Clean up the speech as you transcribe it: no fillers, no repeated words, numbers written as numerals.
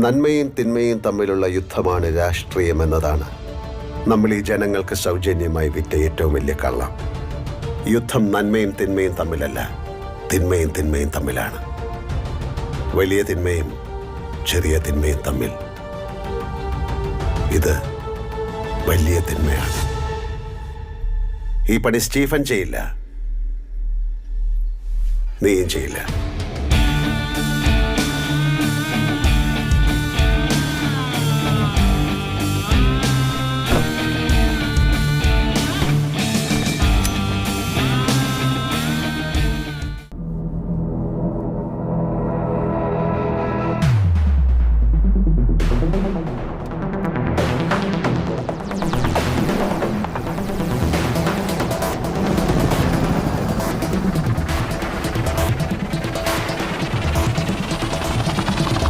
നന്മയും തിന്മയും തമ്മിലുള്ള യുദ്ധമാണ് രാഷ്ട്രീയം എന്നതാണ് നമ്മൾ ഈ ജനങ്ങൾക്ക് സൗജന്യമായി വിറ്റ ഏറ്റവും വലിയ കള്ളം. യുദ്ധം നന്മയും തിന്മയും തമ്മിലല്ല, തിന്മയും തിന്മയും തമ്മിലാണ്. വലിയ തിന്മയും ചെറിയ തിന്മയും തമ്മിൽ. ഇത് വലിയ തിന്മയാണ്. ഈ പണി സ്റ്റീഫൻ ചെയ്യില്ല, നീയും ചെയ്യില്ല.